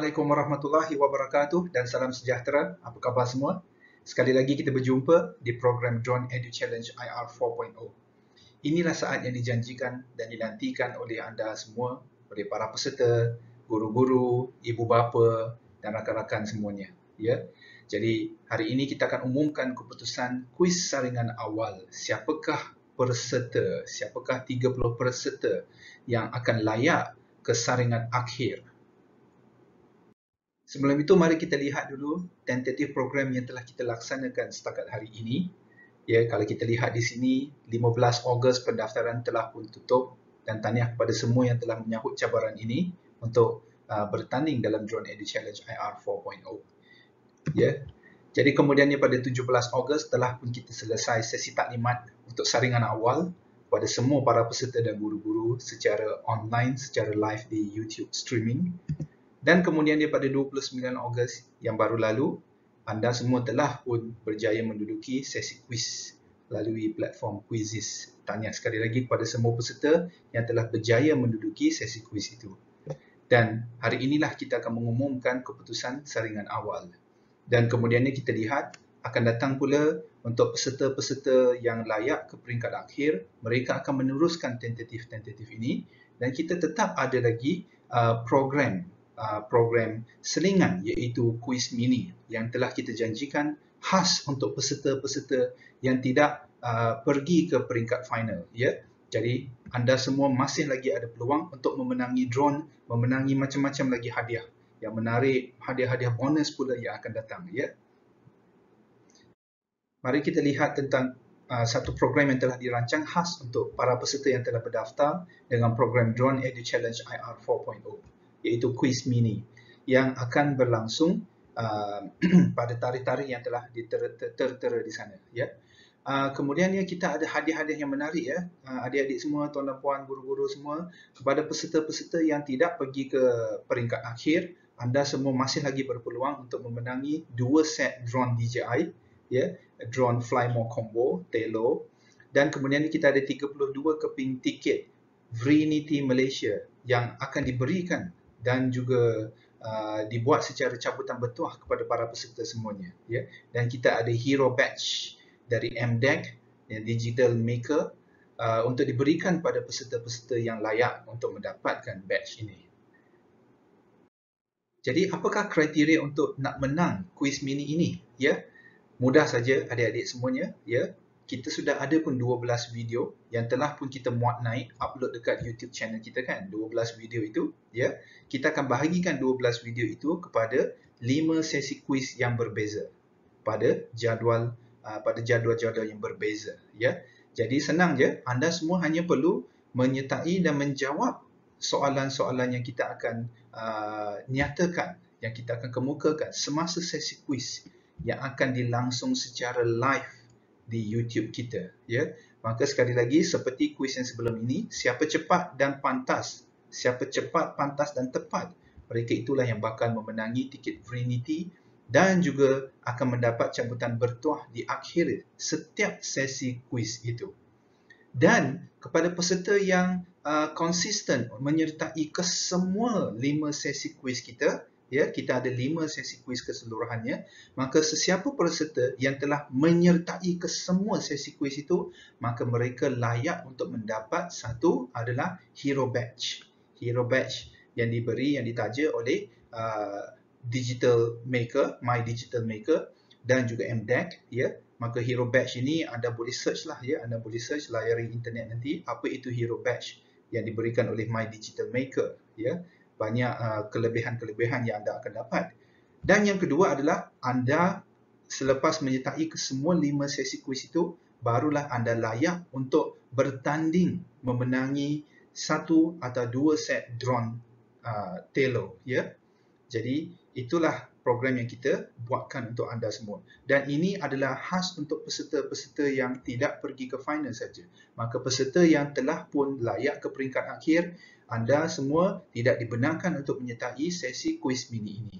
Assalamualaikum warahmatullahi wabarakatuh dan salam sejahtera. Apa khabar semua? Sekali lagi kita berjumpa di program Drone Edu Challenge IR 4.0. Inilah saat yang dijanjikan dan dinantikan oleh anda semua, oleh para peserta, guru-guru, ibu bapa dan rakan-rakan semuanya. Ya. Jadi hari ini kita akan umumkan keputusan kuis saringan awal. Siapakah 30 peserta yang akan layak ke saringan akhir. Sebelum itu, mari kita lihat dulu tentatif program yang telah kita laksanakan setakat hari ini. Ya, kalau kita lihat di sini, 15 Ogos pendaftaran telah pun tutup dan tahniah kepada semua yang telah menyahut cabaran ini untuk bertanding dalam Drone Edu Challenge IR 4.0. Ya. Jadi kemudiannya pada 17 Ogos telah pun kita selesai sesi taklimat untuk saringan awal kepada semua para peserta dan guru-guru secara online, secara live di YouTube streaming. Dan kemudian pada 29 Ogos yang baru lalu, anda semua telah pun berjaya menduduki sesi kuis melalui platform Quizizz. Tahniah sekali lagi kepada semua peserta yang telah berjaya menduduki sesi kuis itu. Dan hari inilah kita akan mengumumkan keputusan saringan awal. Dan kemudiannya kita lihat akan datang pula untuk peserta-peserta yang layak ke peringkat akhir, mereka akan meneruskan tentatif-tentatif ini dan kita tetap ada lagi program selingan iaitu kuis mini yang telah kita janjikan khas untuk peserta-peserta yang tidak pergi ke peringkat final. Ya. Jadi anda semua masih lagi ada peluang untuk memenangi drone, memenangi macam-macam lagi hadiah. Yang menarik, hadiah-hadiah bonus pula yang akan datang. Ya. Mari kita lihat tentang satu program yang telah dirancang khas untuk para peserta yang telah berdaftar dengan program Drone Edu Challenge IR 4.0. Iaitu kuis mini yang akan berlangsung pada tarikh-tarikh yang telah tertera di sana. Ya. Kemudiannya kita ada hadiah-hadiah yang menarik ya, adik-adik semua, tuan dan puan, guru-guru semua, kepada peserta-peserta yang tidak pergi ke peringkat akhir, anda semua masih lagi berpeluang untuk memenangi 2 set drone DJI, ya, drone Fly More Combo, Telo, dan kemudian kita ada 32 keping tiket Vrinity Malaysia yang akan diberikan dan juga dibuat secara cabutan bertuah kepada para peserta semuanya. Ya. Dan kita ada Hero Badge dari MDEC, Digital Maker, untuk diberikan pada peserta-peserta yang layak untuk mendapatkan badge ini. Jadi apakah kriteria untuk nak menang kuis mini ini? Ya, mudah saja adik-adik semuanya. Ya, kita sudah ada pun 12 video yang telah pun kita muat naik, upload dekat YouTube channel kita kan, 12 video itu. Ya, kita akan bahagikan 12 video itu kepada 5 sesi kuis yang berbeza pada jadual-jadual yang berbeza. Ya, jadi senang je, anda semua hanya perlu menyertai dan menjawab soalan-soalan yang kita akan nyatakan, yang kita akan kemukakan semasa sesi kuis yang akan dilangsung secara live di YouTube kita. Ya, maka sekali lagi seperti kuis yang sebelum ini, siapa cepat dan pantas, dan tepat, mereka itulah yang bakal memenangi tiket Vrinity dan juga akan mendapat cabutan bertuah di akhir setiap sesi kuis itu. Dan kepada peserta yang konsisten menyertai ke semua 5 sesi kuis kita, ya, kita ada 5 sesi kuis keseluruhannya, maka sesiapa peserta yang telah menyertai ke semua sesi kuis itu, maka mereka layak untuk mendapat satu adalah Hero Badge. Hero Badge yang diberi, yang ditaja oleh Digital Maker, My Digital Maker dan juga MDEC. Ya. Maka Hero Badge ini anda boleh search lah, ya, anda boleh search, layari internet nanti apa itu Hero Badge yang diberikan oleh My Digital Maker. Ya. Banyak kelebihan-kelebihan yang anda akan dapat. Dan yang kedua adalah anda selepas menyertai ke semua 5 sesi kuis itu, barulah anda layak untuk bertanding memenangi 1 atau 2 set drone Telo. Ya. Jadi itulah program yang kita buatkan untuk anda semua. Dan ini adalah khas untuk peserta-peserta yang tidak pergi ke final saja. Maka peserta yang telah pun layak ke peringkat akhir, anda semua tidak dibenarkan untuk menyertai sesi kuis mini ini.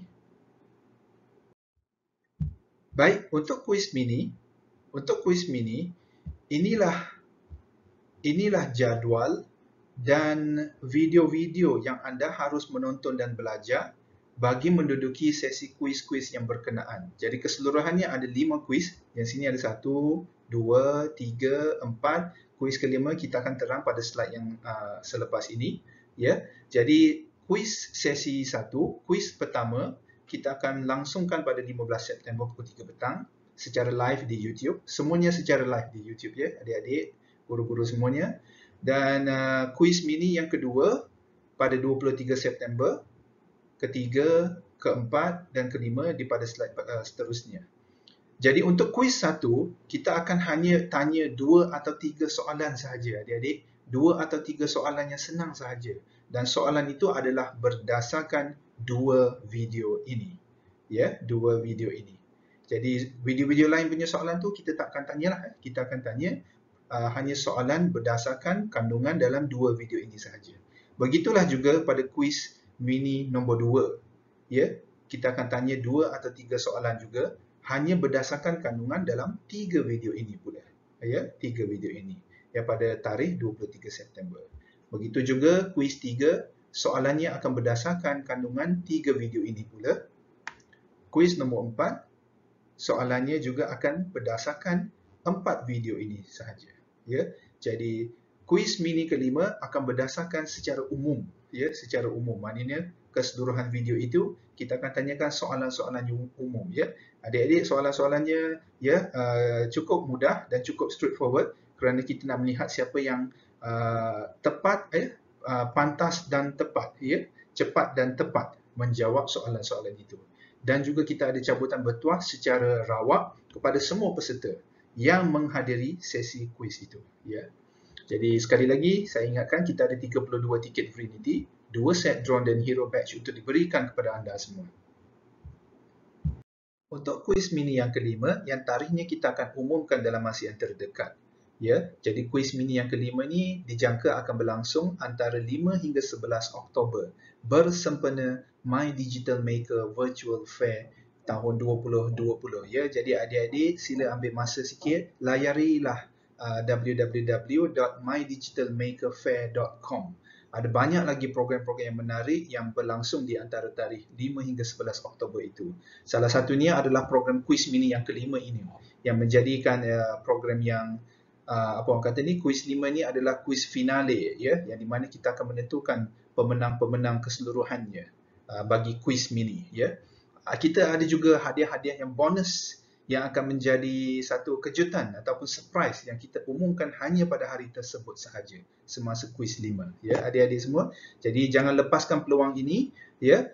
Baik, untuk kuis mini, inilah jadual dan video-video yang anda harus menonton dan belajar bagi menduduki sesi kuis-kuis yang berkenaan. Jadi keseluruhannya ada 5 kuis. Yang sini ada 1, 2, 3, 4. Kuis kelima kita akan terang pada slide yang selepas ini. Ya. Jadi kuis sesi 1, kuis pertama kita akan langsungkan pada 15 September pukul 3 petang secara live di YouTube. Semuanya secara live di YouTube ya, adik-adik, guru-guru semuanya. Dan kuis mini yang kedua pada 23 September, ketiga, keempat dan kelima di pada slide seterusnya. Jadi untuk kuis 1, kita akan hanya tanya 2 atau 3 soalan sahaja adik-adik. 2 atau 3 soalan yang senang sahaja. Dan soalan itu adalah berdasarkan 2 video ini. Ya, 2 video ini. Jadi video-video lain punya soalan tu kita tak akan tanyalah. Kita akan tanya hanya soalan berdasarkan kandungan dalam 2 video ini sahaja. Begitulah juga pada kuis mini nombor 2. Ya, kita akan tanya 2 atau 3 soalan juga hanya berdasarkan kandungan dalam 3 video ini pula. Ya, 3 video ini. Ya, pada tarikh 23 September. Begitu juga kuis 3, soalannya akan berdasarkan kandungan 3 video ini pula. Kuis nombor 4, soalannya juga akan berdasarkan 4 video ini sahaja. Ya, jadi kuis mini kelima akan berdasarkan secara umum. Ya, secara umum. Maknanya keseluruhan video itu kita akan tanyakan soalan-soalan umum. Ya, adik-adik soalan-soalannya ya cukup mudah dan cukup straightforward kerana kita nak melihat siapa yang tepat, pantas dan tepat, ya, cepat dan tepat menjawab soalan-soalan itu. Dan juga kita ada cabutan bertuah secara rawak kepada semua peserta yang menghadiri sesi kuis itu. Ya. Jadi sekali lagi saya ingatkan kita ada 32 tiket Frinity, 2 set drone dan hero badge untuk diberikan kepada anda semua. Untuk kuis mini yang kelima, yang tarikhnya kita akan umumkan dalam masa yang terdekat. Ya, jadi kuis mini yang kelima ni dijangka akan berlangsung antara 5 hingga 11 Oktober bersempena My Digital Maker Virtual Fair tahun 2020. Ya, jadi adik-adik sila ambil masa sikit, layarilah www.mydigitalmakerfair.com. Ada banyak lagi program-program yang menarik yang berlangsung di antara tarikh 5 hingga 11 Oktober itu. Salah satunya adalah program kuis mini yang kelima ini yang menjadikan program yang apa orang kata ni, kuis 5 ni adalah kuis finale, ya, yang di mana kita akan menentukan pemenang-pemenang keseluruhannya bagi kuis mini. Ya. Kita ada juga hadiah-hadiah yang bonus yang akan menjadi satu kejutan ataupun surprise yang kita umumkan hanya pada hari tersebut sahaja semasa kuis 5. Ya, adik-adik semua. Jadi jangan lepaskan peluang ini. Ya,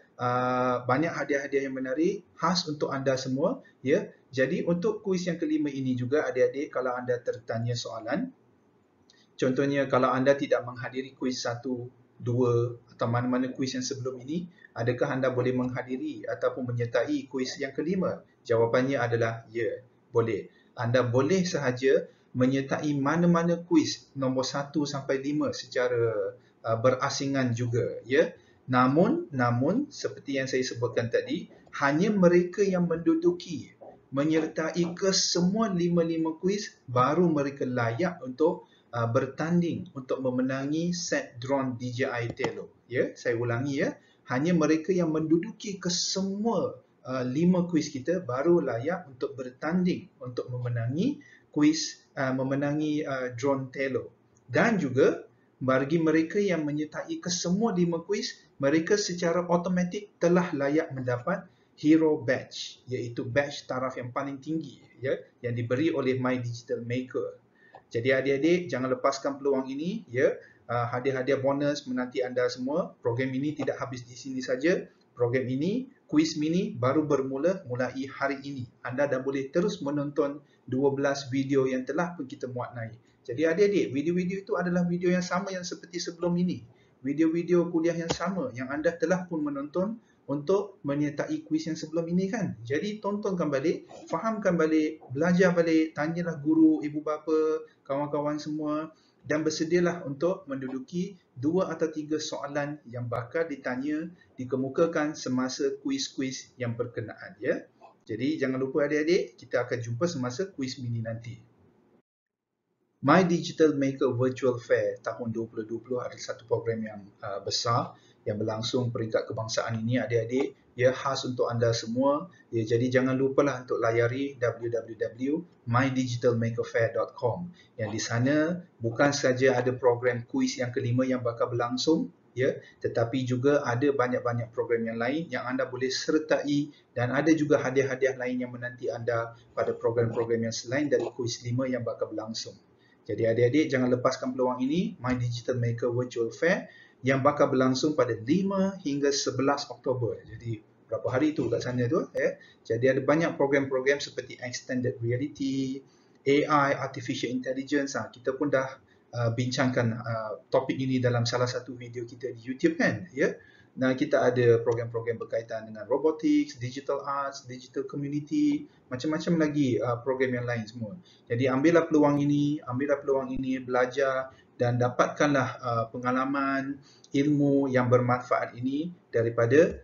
banyak hadiah-hadiah yang menarik khas untuk anda semua. Ya, jadi untuk kuis yang kelima ini juga adik-adik, kalau anda tertanya soalan, contohnya kalau anda tidak menghadiri kuis 1, 2 atau mana-mana kuis yang sebelum ini, adakah anda boleh menghadiri ataupun menyertai kuis yang kelima? Jawapannya adalah ya, boleh. Anda boleh sahaja menyertai mana-mana kuis nombor 1 sampai 5 secara berasingan juga. Ya. Namun seperti yang saya sebutkan tadi, hanya mereka yang menduduki menyertai ke semua 5 kuis baru mereka layak untuk bertanding untuk memenangi set drone DJI Tello. Ya, saya ulangi ya, hanya mereka yang menduduki ke semua 5 kuis kita baru layak untuk bertanding untuk memenangi kuis memenangi drone Tello. Dan juga bagi mereka yang menyertai ke semua 5 kuis, mereka secara automatik telah layak mendapat hero badge, iaitu badge taraf yang paling tinggi, ya, yang diberi oleh My Digital Maker. Jadi adik-adik jangan lepaskan peluang ini, ya. Hadiah-hadiah bonus menanti anda semua. Program ini tidak habis di sini saja. Program ini, kuis mini baru bermula mulai hari ini. Anda dah boleh terus menonton 12 video yang telah pun kita muat naik. Jadi adik-adik, video-video itu adalah video yang sama yang seperti sebelum ini. Video-video kuliah yang sama yang anda telah pun menonton untuk menyertai kuis yang sebelum ini kan. Jadi tontonkan balik, fahamkan balik, belajar balik, tanyalah guru, ibu bapa, kawan-kawan semua dan bersedialah untuk menduduki 2 atau 3 soalan yang bakal ditanya, dikemukakan semasa kuis-kuis yang berkenaan, ya. Jadi jangan lupa adik-adik, kita akan jumpa semasa kuis mini nanti. My Digital Maker Virtual Fair tahun 2020 adalah satu program yang besar yang berlangsung peringkat kebangsaan ini adik-adik, ya, khas untuk anda semua. Ya, jadi jangan lupalah untuk layari www.mydigitalmakerfair.com yang di sana bukan saja ada program kuis yang kelima yang bakal berlangsung, ya, tetapi juga ada banyak-banyak program yang lain yang anda boleh sertai dan ada juga hadiah-hadiah lain yang menanti anda pada program-program yang selain dari kuis 5 yang bakal berlangsung. Jadi adik-adik jangan lepaskan peluang ini, My Digital Maker Virtual Fair yang bakal berlangsung pada 5 hingga 11 Oktober. Jadi berapa hari tu kat sana tu, ya. Jadi ada banyak program-program seperti extended reality, AI, artificial intelligence. Kita pun dah bincangkan topik ini dalam salah satu video kita di YouTube kan, ya. Nah, kita ada program-program berkaitan dengan robotics, digital arts, digital community, macam-macam lagi program yang lain semua. Jadi ambillah peluang ini, belajar dan dapatkanlah pengalaman, ilmu yang bermanfaat ini daripada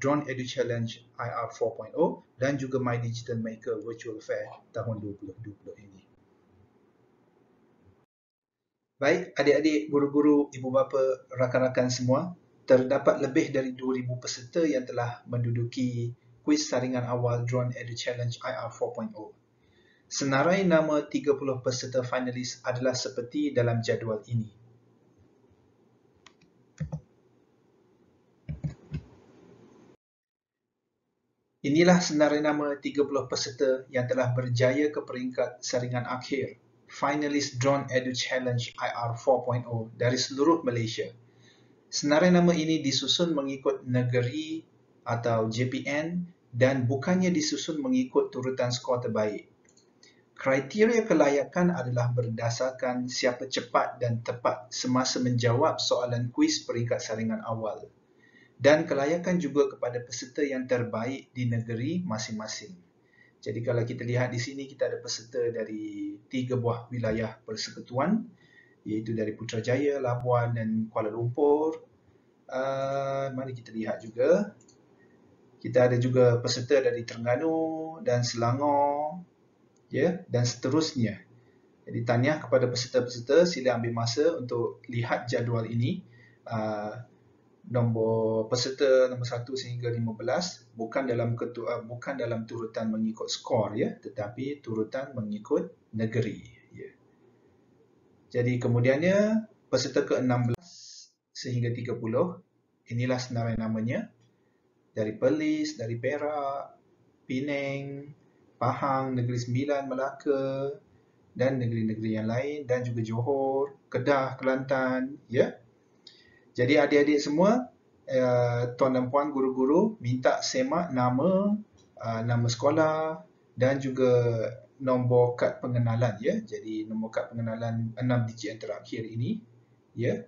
Drone Edu Challenge IR 4.0 dan juga My Digital Maker Virtual Fair tahun 2020 ini. Baik, adik-adik, guru-guru, ibu bapa, rakan-rakan semua, terdapat lebih dari 2,000 peserta yang telah menduduki kuis saringan awal Drone Edu Challenge IR 4.0. Senarai nama 30 peserta finalis adalah seperti dalam jadual ini. Inilah senarai nama 30 peserta yang telah berjaya ke peringkat saringan akhir Finalis Drone Edu Challenge IR 4.0 dari seluruh Malaysia. Senarai nama ini disusun mengikut negeri atau JPN dan bukannya disusun mengikut turutan skor terbaik. Kriteria kelayakan adalah berdasarkan siapa cepat dan tepat semasa menjawab soalan kuis peringkat saringan awal. Dan kelayakan juga kepada peserta yang terbaik di negeri masing-masing. Jadi kalau kita lihat di sini, kita ada peserta dari 3 buah wilayah persekutuan, iaitu dari Putrajaya, Labuan dan Kuala Lumpur. Mari kita lihat juga. Kita ada juga peserta dari Terengganu dan Selangor, ya, dan seterusnya. Jadi tahniah kepada peserta-peserta, sila ambil masa untuk lihat jadual ini. Nombor peserta nombor 1 sehingga 15 bukan dalam turutan mengikut skor, ya, tetapi turutan mengikut negeri, ya. Jadi kemudiannya peserta ke-16 sehingga 30, inilah senarai namanya, dari Perlis, dari Perak, Penang, Pahang, Negeri Sembilan, Melaka dan negeri-negeri yang lain, dan juga Johor, Kedah, Kelantan, ya. Jadi adik-adik semua, tuan dan puan guru-guru, minta semak nama, nama sekolah dan juga nombor kad pengenalan, ya. Jadi nombor kad pengenalan 6 digit yang terakhir ini, ya.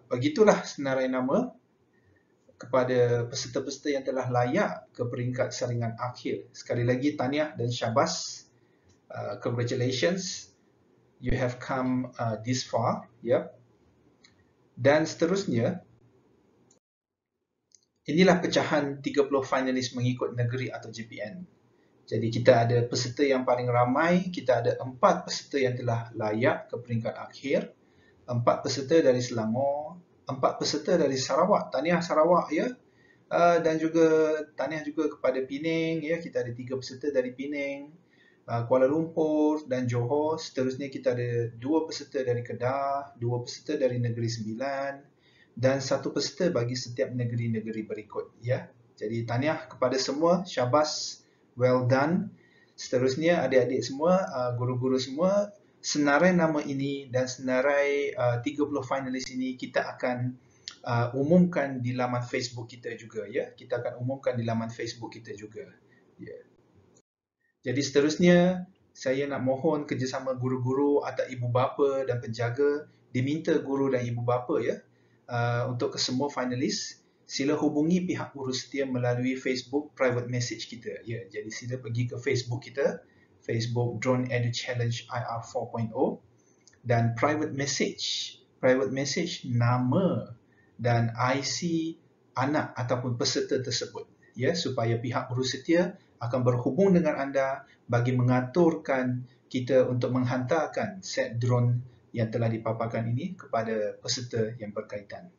Begitulah senarai nama kepada peserta-peserta yang telah layak ke peringkat saringan akhir. Sekali lagi tahniah dan syabas. Congratulations, you have come this far, ya. Dan seterusnya, inilah pecahan 30 finalis mengikut negeri atau JPN. Jadi kita ada peserta yang paling ramai, kita ada 4 peserta yang telah layak ke peringkat akhir, 4 peserta dari Selangor, 4 peserta dari Sarawak. Tahniah Sarawak, ya. Dan juga tahniah juga kepada Penang, ya. Kita ada 3 peserta dari Penang, Kuala Lumpur dan Johor. Seterusnya kita ada 2 peserta dari Kedah, 2 peserta dari Negeri Sembilan dan 1 peserta bagi setiap negeri-negeri berikut, ya. Jadi tahniah kepada semua, syabas, well done. Seterusnya adik-adik semua, guru-guru semua, senarai nama ini dan senarai 30 finalis ini kita akan umumkan di laman Facebook kita juga, ya. Kita akan umumkan di laman Facebook kita juga, ya. Jadi seterusnya, saya nak mohon kerjasama guru-guru atau ibu bapa dan penjaga, diminta guru dan ibu bapa, ya, untuk kesemua finalis, sila hubungi pihak urus setia melalui Facebook private message kita, ya. Jadi sila pergi ke Facebook kita, Facebook Drone Edu Challenge IR 4.0, dan private message nama dan IC anak ataupun peserta tersebut, ya, supaya pihak urus setia akan berhubung dengan anda bagi mengaturkan kita untuk menghantarkan set drone yang telah dipaparkan ini kepada peserta yang berkaitan.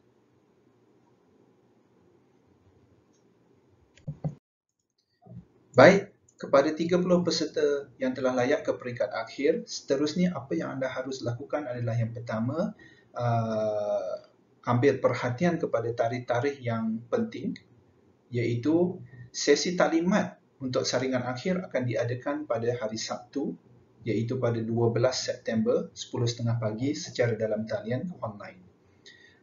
Baik, kepada 30 peserta yang telah layak ke peringkat akhir, seterusnya apa yang anda harus lakukan adalah yang pertama, ambil perhatian kepada tarikh-tarikh yang penting, iaitu sesi taklimat untuk saringan akhir akan diadakan pada hari Sabtu, iaitu pada 12 September 10.30 pagi secara dalam talian online.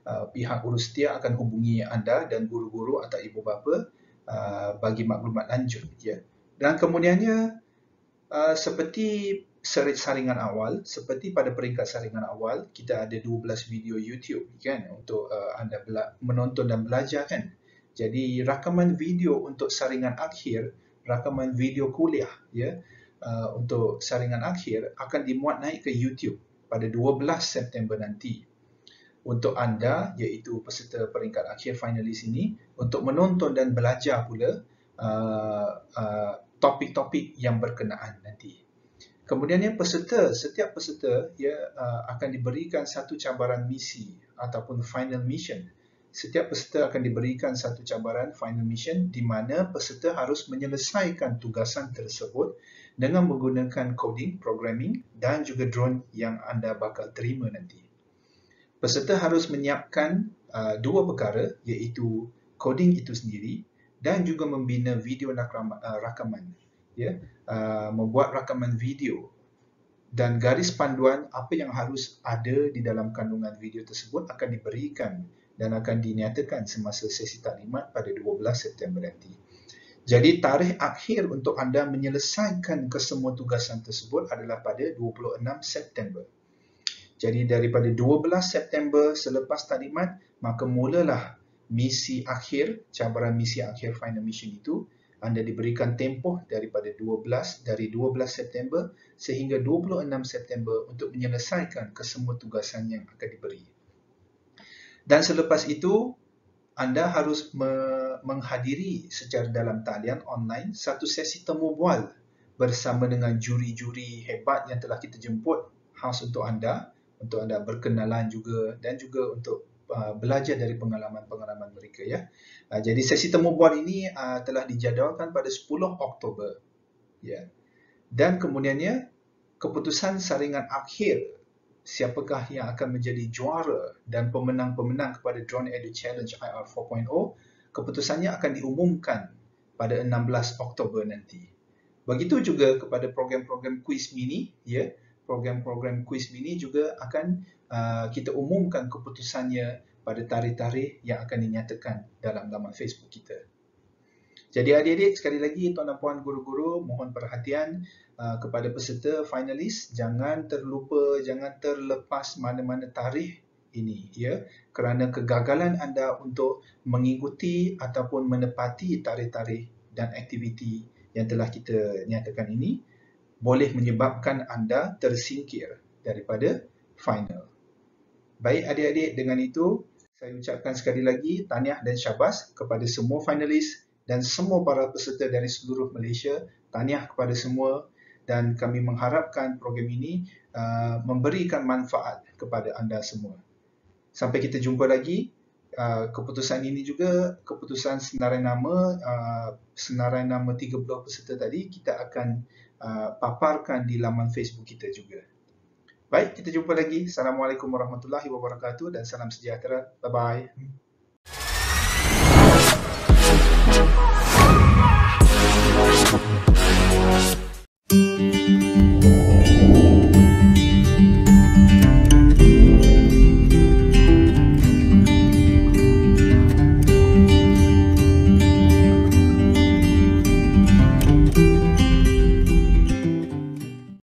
Pihak urusetia akan hubungi anda dan guru-guru atau ibu bapa bagi maklumat lanjut. Ya. Dan kemudiannya, seperti saringan awal, seperti pada peringkat saringan awal, kita ada 12 video YouTube kan untuk anda menonton dan belajar kan. Jadi rakaman video untuk saringan akhir, rakaman video kuliah ya untuk saringan akhir akan dimuat naik ke YouTube pada 12 September nanti. Untuk anda, iaitu peserta peringkat akhir finalis ini, untuk menonton dan belajar pula topik-topik yang berkenaan nanti. Kemudiannya setiap peserta akan diberikan satu cabaran misi ataupun final mission. Setiap peserta akan diberikan satu cabaran final mission di mana peserta harus menyelesaikan tugasan tersebut dengan menggunakan coding, programming dan juga drone yang anda bakal terima nanti. Peserta harus menyiapkan dua perkara, iaitu coding itu sendiri dan juga membina video rakaman. Membuat rakaman video dan garis panduan apa yang harus ada di dalam kandungan video tersebut akan diberikan dan akan dinyatakan semasa sesi taklimat pada 12 September nanti. Jadi tarikh akhir untuk anda menyelesaikan kesemua tugasan tersebut adalah pada 26 September. Jadi daripada 12 September selepas taklimat, maka mulalah misi akhir, cabaran misi akhir final mission itu. Anda diberikan tempoh dari 12 September sehingga 26 September untuk menyelesaikan kesemua tugasan yang akan diberi. Dan selepas itu, anda harus menghadiri secara dalam talian online satu sesi temu bual bersama dengan juri-juri hebat yang telah kita jemput khas untuk anda berkenalan juga dan juga untuk belajar dari pengalaman-pengalaman mereka ya. Jadi sesi temu bual ini telah dijadualkan pada 10 Oktober. Ya. Dan kemudiannya keputusan saringan akhir siapakah yang akan menjadi juara dan pemenang-pemenang kepada Drone Edu Challenge IR 4.0, keputusannya akan diumumkan pada 16 Oktober nanti. Begitu juga kepada program-program quiz mini ya. Program-program quiz mini juga akan kita umumkan keputusannya pada tarikh-tarikh yang akan dinyatakan dalam laman Facebook kita. Jadi adik-adik, sekali lagi tuan dan puan guru-guru, mohon perhatian kepada peserta finalis, jangan terlupa, jangan terlepas mana-mana tarikh ini ya, kerana kegagalan anda untuk mengikuti ataupun menepati tarikh-tarikh dan aktiviti yang telah kita nyatakan ini boleh menyebabkan anda tersingkir daripada final. Baik adik-adik, dengan itu saya ucapkan sekali lagi tahniah dan syabas kepada semua finalis dan semua para peserta dari seluruh Malaysia. Tahniah kepada semua dan kami mengharapkan program ini memberikan manfaat kepada anda semua. Sampai kita jumpa lagi. Keputusan ini juga, keputusan senarai nama 30 peserta tadi kita akan paparkan di laman Facebook kita juga. Baik, kita jumpa lagi. Assalamualaikum warahmatullahi wabarakatuh dan salam sejahtera. Bye-bye.